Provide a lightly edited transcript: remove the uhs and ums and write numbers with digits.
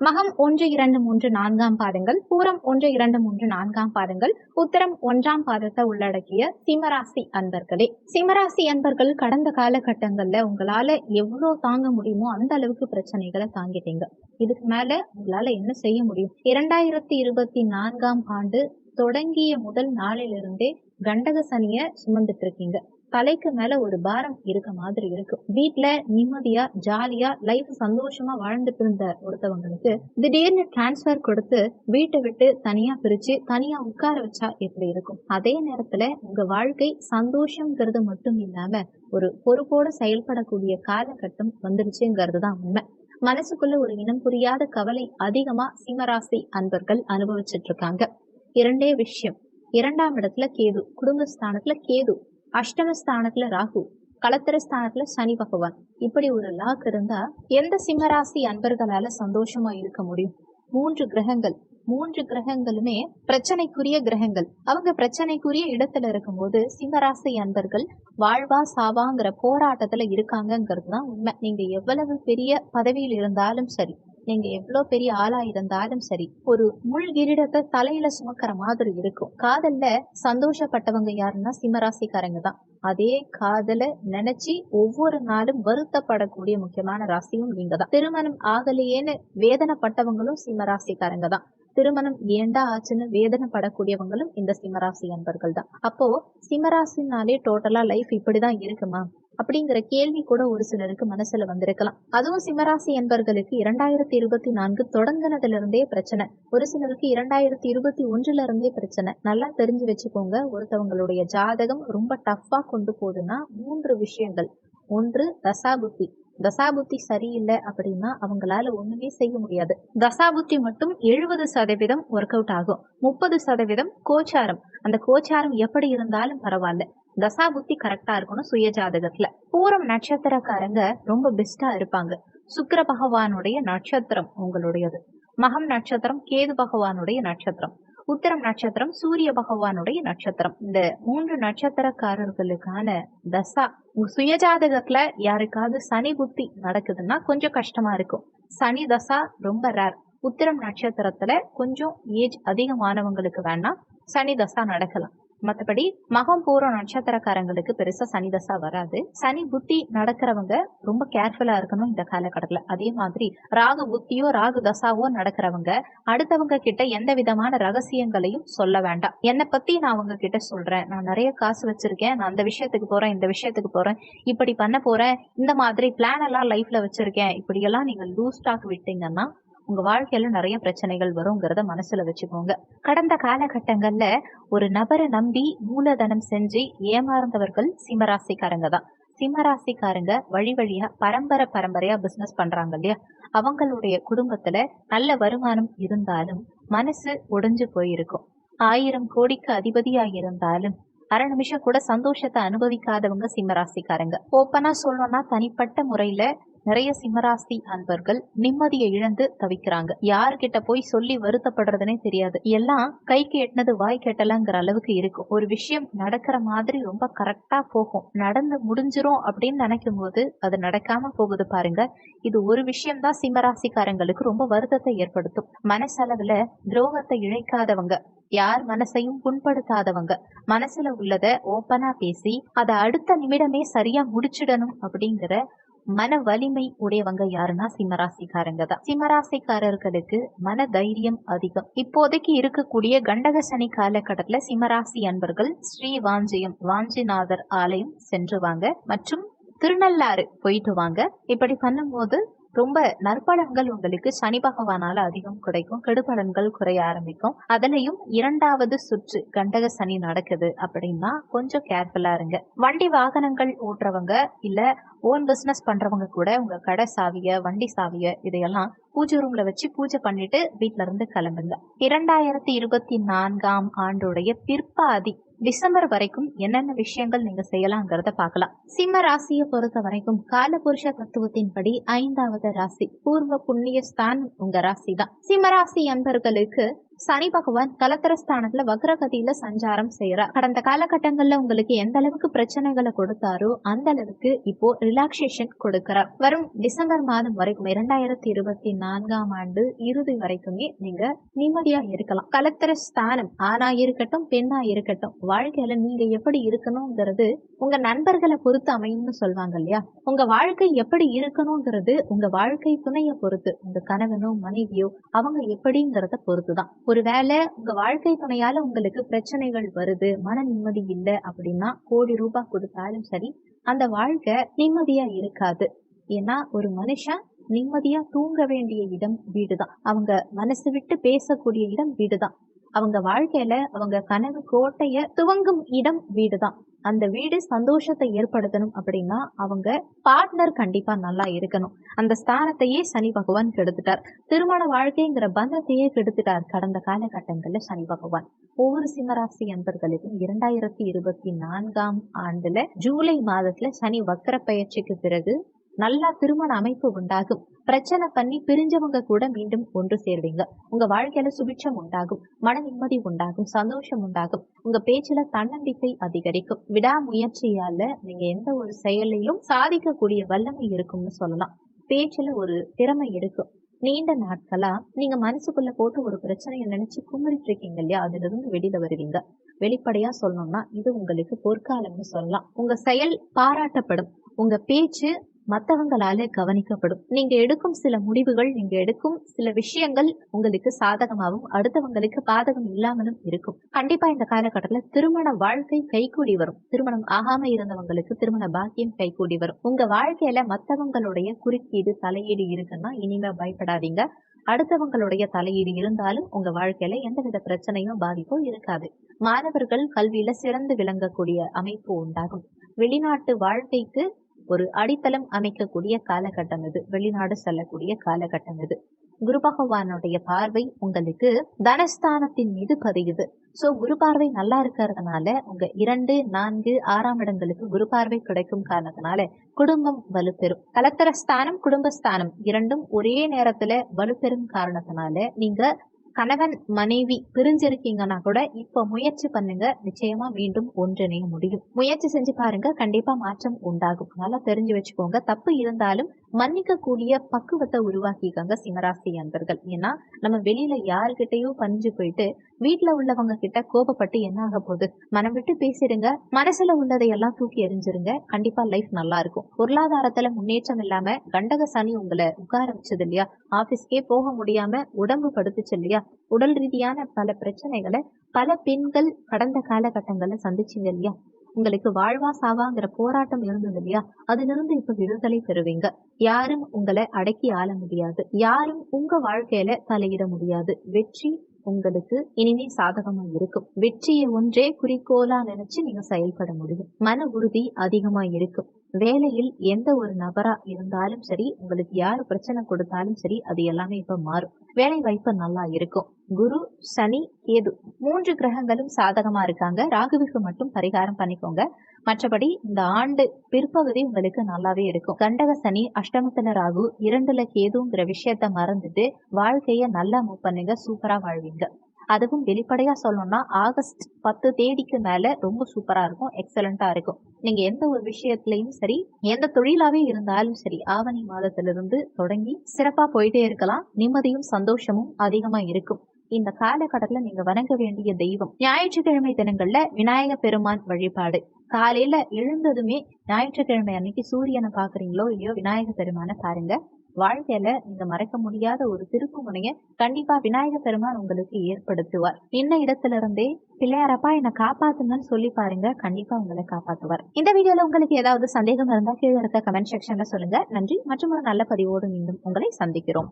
மகம் 1, 2, 3, 4ஆம் பாதங்கள், பூரம் 1, 2, 3, 4ஆம் பாதங்கள், உத்தரம் 1ஆம் பாதத்தை உள்ளடக்கிய சிம்மராசி அன்பர்களே. சிம்மராசி அன்பர்கள் கடந்த காலகட்டங்கள்ல உங்களால எவ்வளவு தாங்க முடியுமோ அந்த அளவுக்கு பிரச்சனைகளை தாங்கிட்டீங்க. இதுக்கு மேல உங்களால என்ன செய்ய முடியும்? 2024ஆம் ஆண்டு தொடங்கிய முதல் நாளிலிருந்தே கண்டக சனிய சுமந்துட்டு இருக்கீங்க. தலைக்கு மேல ஒரு பாரம் இருக்க மாதிரி இருக்கு. வீட்டுல நிம்மதியா ஜாலியா லைஃப் சந்தோஷமா வாழ்ந்துட்டு இருந்த ஒருத்தவங்களுக்கு திடீர்னு டிரான்ஸ்பர் கொடுத்து வீட்டை விட்டு தனியா பிரிச்சு தனியா உட்கார வச்சா எப்படி இருக்கும்? அதே நேரத்துல உங்க வாழ்க்கை சந்தோஷம்ங்கிறது மட்டும் இல்லாம ஒரு பொறுப்போட செயல்படக்கூடிய காலகட்டம் வந்துருச்சுங்கிறது தான் உண்மை. மனசுக்குள்ள ஒரு இனம் புரியாத கவலை அதிகமா சிம்மராசி அன்பர்கள் அனுபவிச்சுட்டு இருக்காங்க. இரண்டே விஷயம். 2ஆம் இடத்துல கேது, குடும்பஸ்தானத்துல கேது, அஷ்டமஸ்தானத்துல ராகு, களத்திரஸ்தானத்துல சனி பகவான். இப்படி ஒரு லாக் இருந்தா எந்த சிம்மராசி அன்பர்களால சந்தோஷமா இருக்க முடியும்? 3 கிரகங்கள், 3 கிரகங்களுமே பிரச்சனைக்குரிய கிரகங்கள். அவங்க பிரச்சனைக்குரிய இடத்துல இருக்கும்போது சிம்மராசி அன்பர்கள் வாழ்வா சாவாங்கிற போராட்டத்துல இருக்காங்கிறது தான் உண்மை. நீங்க எவ்வளவு பெரிய பதவியில் இருந்தாலும் சரி, நீங்க எவ்வளவு பெரிய ஆளா இருந்தாலும் சரி, ஒரு முள் கிரீடத்தை தலையில சுமக்கிற மாதிரி இருக்கும். காதல்ல சந்தோஷப்பட்டவங்க யாருன்னா சிம்மராசிக்காரங்க தான். அதே காதல நினைச்சு ஒவ்வொரு நாளும் வருத்தப்படக்கூடிய முக்கியமான ராசியும் நீங்க தான். திருமணம் ஆகலையேன்னு வேதனைப்பட்டவங்களும் சிம்மராசிக்காரங்க தான். திருமணம் ஏண்டா ஆச்சுன்னு வேதனைப்படக்கூடியவங்களும் இந்த சிம்மராசி அன்பர்கள் தான். அப்போ சிம்மராசினாலே டோட்டலா லைஃப் இப்படிதான் இருக்குமா அப்படிங்கிற கேள்வி கூட ஒரு சிலருக்கு மனசுல வந்திருக்கலாம். அதுவும் சிம்மராசி என்பர்களுக்கு 2024 தொடங்கினதுல இருந்தே பிரச்சனை. ஒரு சிலருக்கு 2021 இருந்தே பிரச்சனை. நல்லா தெரிஞ்சு வச்சுக்கோங்க, ஒருத்தவங்களுடைய ஜாதகம் ரொம்ப டஃப்பா கொண்டு போகுதுன்னா 3 விஷயங்கள். 1, தசாபுத்தி. தசாபுத்தி சரியில்லை அப்படின்னா அவங்களால ஒண்ணுமே செய்ய முடியாது. தசாபுத்தி மட்டும் 70% ஒர்க் அவுட் ஆகும். 30% கோச்சாரம். அந்த கோச்சாரம் எப்படி இருந்தாலும் பரவாயில்ல, தசாபுத்தி கரெக்டா இருக்கணும் சுய ஜாதகத்துல. பூரம் நட்சத்திரக்காரங்க ரொம்ப பெஸ்டா இருப்பாங்க. சுக்கிர பகவானுடைய நட்சத்திரம் உங்களுடையது. மகம் நட்சத்திரம் கேது பகவானுடைய நட்சத்திரம். உத்தரம் நட்சத்திரம் சூரிய பகவானுடைய நட்சத்திரம். இந்த 3 நட்சத்திரக்காரர்களுக்கான தசா சுயஜாதகத்துல யாருக்காவது சனி புத்தி நடக்குதுன்னா கொஞ்சம் கஷ்டமா இருக்கும். சனி தசா ரொம்ப ரேர். உத்திரம் நட்சத்திரத்துல கொஞ்சம் ஏஜ் அதிகமானவங்களுக்கு வேணா சனி தசா நடக்கலாம். மற்றபடி மகம் பூரம் நட்சத்திரக்காரங்களுக்கு பெருசா சனி தசா வராது. சனி புத்தி நடக்கிறவங்க ரொம்ப கேர்ஃபுல்லா இருக்கணும் இந்த காலகட்டத்துல. அதே மாதிரி ராகு புத்தியோ ராகு தசாவோ நடக்கிறவங்க அடுத்தவங்க கிட்ட எந்த விதமான ரகசியங்களையும் சொல்ல வேண்டாம். என்னை பத்தி நான் அவங்க கிட்ட சொல்றேன், நான் நிறைய காசு வச்சிருக்கேன், நான் அந்த விஷயத்துக்கு போறேன், இந்த விஷயத்துக்கு போறேன், இப்படி பண்ண போறேன், இந்த மாதிரி பிளான் எல்லாம் லைஃப்ல வச்சிருக்கேன், இப்படியெல்லாம் நீங்க லூஸ் டாக் விட்டீங்கன்னா உங்க வாழ்க்கையில நிறைய பிரச்சனைகள் வருங்கிறத மனசுல வச்சுக்கோங்க. கடந்த காலகட்டங்கள்ல ஒரு நபரை நம்பி மூலதனம் செஞ்சு ஏமாறந்தவர்கள் சிம்மராசிக்காரங்க தான். சிம்மராசிக்காரங்க வழி வழியா பரம்பரையா பிசினஸ் பண்றாங்க இல்லையா, அவங்களுடைய குடும்பத்துல நல்ல வருமானம் இருந்தாலும் மனசு உடைஞ்சு போயிருக்கும். 1000 கோடிக்கு அதிபதியா இருந்தாலும் அரை நிமிஷம் கூட சந்தோஷத்தை அனுபவிக்காதவங்க சிம்மராசிக்காரங்க. ஓப்பனா சொல்லணும்னா தனிப்பட்ட முறையில நிறைய சிம்மராசி அன்பர்கள் நிம்மதியை இழந்து தவிக்கிறாங்க. யாருக்கிட்ட போய் சொல்லி வருத்தப்படுறதுனே தெரியாது. எல்லாம் கைக்கு எட்டினது வாய் கேட்டலங்கிற அளவுக்கு இருக்கும். ஒரு விஷயம் நடக்கிற மாதிரி ரொம்ப கரெக்டா போகும், நடந்து முடிஞ்சிரும் அப்படின்னு நினைக்கும் போது அது நடக்காம போகுது பாருங்க. இது ஒரு விஷயம் தான் சிம்மராசிக்காரங்களுக்கு ரொம்ப வருத்தத்தை ஏற்படுத்தும். மனசளவுல துரோகத்தை இழைக்காதவங்க, யார் மனசையும் புண்படுத்தாதவங்க, மனசுல உள்ளத ஓப்பனா பேசி அதை அடுத்த நிமிடமே சரியா முடிச்சிடணும் அப்படிங்கிற மன வலிமை உடையவங்க யாருன்னா சிம்மராசிக்காரங்க தான். சிம்மராசிக்காரர்களுக்கு மன தைரியம் அதிகம். இப்போதைக்கு இருக்கக்கூடிய கண்டக சனி காலகட்டத்துல சிம்மராசி அன்பர்கள் ஸ்ரீ வாஞ்சிநாதர் ஆலயம் சென்று வாங்க மற்றும் திருநள்ளாறு போயிட்டு வாங்க. இப்படி பண்ணும்போது ரொம்ப நற்பலன்கள் உங்களுக்கு சனி பகவானால அதிகம் கிடைக்கும், கெடுபலன்கள் குறைய ஆரம்பிக்கும். அதுலயும் 2வது சுற்று கண்டக சனி நடக்குது அப்படின்னா கொஞ்சம் கேர்ஃபுல்லா இருங்க. வண்டி வாகனங்கள் ஓட்டுறவங்க இல்ல ஓன் பிசினஸ் பண்றவங்க கூட உங்க கடை சாவிய வண்டி சாவிய இதையெல்லாம் பூஜை ரூம்ல வச்சு பூஜை பண்ணிட்டு வீட்டுல இருந்து கிளம்புங்க. 2024ஆம் ஆண்டுடைய பிற்பாதி டிசம்பர் வரைக்கும் என்னென்ன விஷயங்கள் நீங்க செய்யலாங்கிறத பார்க்கலாம். சிம்ம ராசியை பொறுத்த வரைக்கும் காலபுருஷ தத்துவத்தின்படி 5வது ராசி பூர்வ புண்ணிய ஸ்தான் உங்க ராசி தான். சிம்ம ராசி அன்பர்களுக்கு சனி பகவான் கலத்திரஸ்தானத்துல வக்ரகதியில சஞ்சாரம் செய்யறார். கடந்த காலகட்டங்கள்ல உங்களுக்கு எந்த அளவுக்கு பிரச்சனைகளை கொடுத்தாரோ அந்த அளவுக்கு இப்போ ரிலாக்ஸேஷன் கொடுக்கிறார். வரும் டிசம்பர் மாதம் வரைக்கும் 2024ஆம் ஆண்டு இறுதி வரைக்குமே நீங்க நிம்மதியா இருக்கலாம். கலத்திரஸ்தானம் ஆணா இருக்கட்டும் பெண்ணா இருக்கட்டும், வாழ்க்கையில நீங்க எப்படி இருக்கணும்ங்கிறது உங்க நண்பர்களை பொறுத்து அமையும்னு சொல்வாங்க இல்லையா. உங்க வாழ்க்கை எப்படி இருக்கணும்ங்கிறது உங்க வாழ்க்கை துணையை பொறுத்து, உங்க கணவனோ மனைவியோ அவங்க எப்படிங்கிறத பொறுத்துதான். ஒருவேளை உங்க வாழ்க்கை துணையால உங்களுக்கு பிரச்சனைகள் வருது, மன நிம்மதி இல்லை அப்படின்னா கோடி ரூபாய் கொடுத்தாலும் சரி அந்த வாழ்க்கை நிம்மதியா இருக்காது. ஏன்னா ஒரு மனுஷன் நிம்மதியா தூங்க வேண்டிய இடம் வீடுதான். அவங்க மனசு விட்டு பேசக்கூடிய இடம் வீடுதான். அவங்க வாழ்க்கையில அவங்க கனவு கோட்டைய துவங்கும் இடம் வீடுதான். அந்த வீடு சந்தோஷத்தை ஏற்படுத்தணும் அப்படின்னா அவங்க பார்ட்னர் கண்டிப்பா நல்லா இருக்கணும். அந்த ஸ்தானத்தையே சனி பகவான் கெடுத்துட்டார். திருமண வாழ்க்கைங்கிற பந்தத்தையே கெடுத்துட்டார் கடந்த காலகட்டங்கள்ல சனி பகவான். ஒவ்வொரு சிம்மராசி அன்பர்களுக்கும் 2024ஆம் ஆண்டுல ஜூலை மாதத்துல சனி வக்கர பயிற்சிக்கு பிறகு நல்லா திருமண அமைப்பு உண்டாகும். பிரச்சனை பண்ணி பிரிஞ்சவங்க கூட மீண்டும் ஒன்று சேர்வீங்க. உங்க வாழ்க்கையில சுபிட்சம் உண்டாகும், மன நிம்மதி உண்டாகும், சந்தோஷம் உண்டாகும். உங்க பேச்சுல தன்னம்பிக்கை அதிகரிக்கும். விடாமுயற்சியால நீங்க எந்த ஒரு செயலையும் சாதிக்கக்கூடிய வல்லமை இருக்கும்னு சொல்லலாம். பேச்சுல ஒரு திறமை இருக்கும். நீண்ட நாட்களா நீங்க மனசுக்குள்ள போட்டு ஒரு பிரச்சனையை நினைச்சு குமரிட்டு இருக்கீங்க இல்லையா, அதுல இருந்து வெளியில வருவீங்க. வெளிப்படையா சொல்லணும்னா இது உங்களுக்கு பொற்காலம்னு சொல்லலாம். உங்க செயல் பாராட்டப்படும். உங்க பேச்சு மற்றவங்களால கவனிக்கப்படும். நீங்க எடுக்கும் சில முடிவுகள், நீங்க எடுக்கும் சில விஷயங்கள் உங்களுக்கு சாதகமாகவும் அடுத்தவங்களுக்கு பாதகம் இல்லாமலும் இருக்கும். கண்டிப்பா இந்த காலகட்டத்துல திருமண வாழ்க்கை கைகூடி வரும். திருமணம் ஆகாம இருந்தவங்களுக்கு திருமண பாக்கியம் கைகூடி வரும். உங்க வாழ்க்கையில மற்றவங்களுடைய குறுக்கீடு தலையீடு இருக்குன்னா இனிமே பயப்படாதீங்க. அடுத்தவங்களுடைய தலையீடு இருந்தாலும் உங்க வாழ்க்கையில எந்தவித பிரச்சனையும் பாதிப்போ இருக்காது. மாணவர்கள் கல்வியில சிறந்து விளங்கக்கூடிய அமைப்பு உண்டாகும். வெளிநாட்டு வாழ்க்கைக்கு ஒரு அடித்தளம் அமைக்கக்கூடிய காலகட்டம் இது. வெளிநாடு செல்லக்கூடிய காலகட்டம் இது. குரு பகவானுடைய பார்வை உங்களுக்கு தனஸ்தானத்தின் மீது பதியுது. சோ குரு பார்வை நல்லா இருக்கிறதுனால உங்க 2, 4, 6ஆம் இடங்களுக்கு குரு பார்வை கிடைக்கும் காரணத்தினால குடும்பம் வலுப்பெறும். கலத்திரஸ்தானம் குடும்பஸ்தானம் இரண்டும் ஒரே நேரத்துல வலுப்பெறும் காரணத்தினால நீங்க கணவன் மனைவி பிரிஞ்சிருக்கீங்கன்னா கூட இப்ப முயற்சி பண்ணுங்க, நிச்சயமா மீண்டும் ஒன்றிணைய முடியும். முயற்சி செஞ்சு பாருங்க, கண்டிப்பா மாற்றம் உண்டாகும். நல்லா தெரிஞ்சு வச்சுக்கோங்க. தப்பு இருந்தாலும் மன்னிக்க கூடிய பக்குவத்தை உருவாக்கிக்கங்க சிம்மராசி அன்பர்கள். ஏன்னா நம்ம வெளியில யாருகிட்டயும் பணிஞ்சு போயிட்டு வீட்டுல உள்ளவங்க கிட்ட கோபப்பட்டு என்ன ஆக போகுது? மனம் விட்டு பேசிடுங்க. மனசுல உள்ளதையெல்லாம் தூக்கி எறிஞ்சிருங்க. கண்டிப்பா லைஃப் நல்லா இருக்கும். பொருளாதாரத்துல முன்னேற்றம் இல்லாம கண்டக சனி உங்களை உட்கார வச்சது இல்லையா, ஆபீஸ்க்கே போக முடியாம உடம்பு படுத்துச்சு இல்லையா, உடல் ரீதியான பல பிரச்சனைகளை பல பெண்கள் கடந்த காலகட்டங்கள்ல சந்திச்சீங்க இல்லையா, உங்களுக்கு வாழ்வா சாவாங்கிற போராட்டம் இருந்தது இல்லையா, அதுல இருந்து இப்ப விடுதலை பெறுவீங்க. யாரும் உங்களை அடக்கி ஆள முடியாது. யாரும் உங்க வாழ்க்கையில தலையிட முடியாது. வெற்றி உங்களுக்கு இனிமே சாதகமா இருக்கும். வெற்றியை ஒன்றே குறிக்கோளா நினைச்சு நீங்க செயல்பட முடியும். மன உறுதி அதிகமா இருக்கும். வேலையில் எந்த ஒரு நபரா இருந்தாலும் சரி, உங்களுக்கு யாரு பிரச்சனை கொடுத்தாலும் சரி, அது எல்லாமே இப்ப மாறும். வேலை வாய்ப்பு நல்லா இருக்கும். குரு சனி கேது 3 கிரகங்களும் சாதகமா இருக்காங்க. ராகுவுக்கு மட்டும் பரிகாரம் பண்ணிக்கோங்க. மற்றபடி இந்த ஆண்டு பிற்பகுதி உங்களுக்கு நல்லாவே இருக்கும். கண்டக சனி, அஷ்டமத்துல ராகு, 2ல கேதுங்கிற விஷயத்த மறந்துட்டு வாழ்க்கைய நல்லா மூவ் பண்ணுங்க. சூப்பரா வாழ்வீங்க. அதுவும் வெளிப்படையா சொல்லணும்னா ஆகஸ்ட் 10 தேதிக்கு மேல ரொம்ப சூப்பரா இருக்கும். எக்ஸலண்டா இருக்கும். நீங்க எந்த ஒரு விஷயத்திலையும் சரி, எந்த தொழிலாவே இருந்தாலும் சரி, ஆவணி மாதத்திலிருந்து தொடங்கி சிறப்பா போயிட்டே இருக்கலாம். நிம்மதியும் சந்தோஷமும் அதிகமா இருக்கும். இந்த காலகட்டத்துல நீங்க வணங்க வேண்டிய தெய்வம் ஞாயிற்றுக்கிழமை தினங்கள்ல விநாயக பெருமான் வழிபாடு. காலையில எழுந்ததுமே ஞாயிற்றுக்கிழமை அன்னைக்கு சூரியனை பாக்குறீங்களோ இல்லையோ, விநாயக பெருமான பாருங்க. வாழ்க்கையில நீங்க மறக்க முடியாத ஒரு திருப்பு முனைய கண்டிப்பா விநாயக பெருமான் உங்களுக்கு ஏற்படுத்துவார். இன்ன இடத்துல இருந்தே பிள்ளையாரப்பா என்னை காப்பாத்துங்கன்னு சொல்லி பாருங்க, கண்டிப்பா உங்களை காப்பாத்துவார். இந்த வீடியோல உங்களுக்கு ஏதாவது சந்தேகம் இருந்தா கீழே இருக்க கமெண்ட் செக்ஷன்ல சொல்லுங்க. நன்றி. மற்றும் ஒரு நல்ல பதிவோடு மீண்டும் உங்களை சந்திக்கிறோம்.